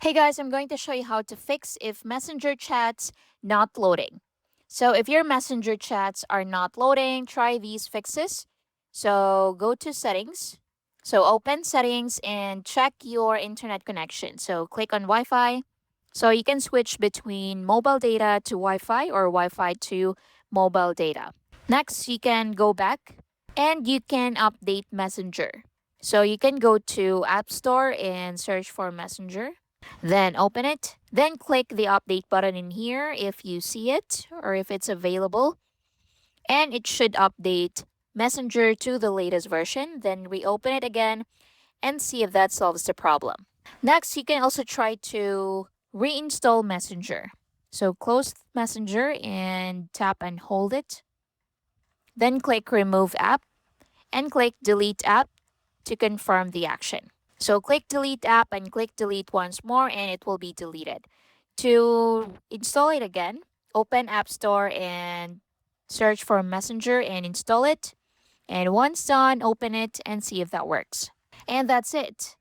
Hey guys, I'm going to show you how to fix if Messenger chats not loading. So if your Messenger chats are not loading, try these fixes. So go to settings. So open settings and check your internet connection. So click on Wi-Fi. So you can switch between mobile data to Wi-Fi or Wi-Fi to mobile data. Next, you can go back and you can update Messenger. So you can go to App Store and search for Messenger. Then open it. Then click the update button in here if you see it or if it's available. And it should update Messenger to the latest version. Then reopen it again and see if that solves the problem. Next, you can also try to reinstall Messenger. So close Messenger and tap and hold it. Then click remove app and click delete app to confirm the action. So click delete app and click delete once more and it will be deleted. To install it again, open App Store and search for Messenger and install it. And once done, open it and see if that works. And that's it.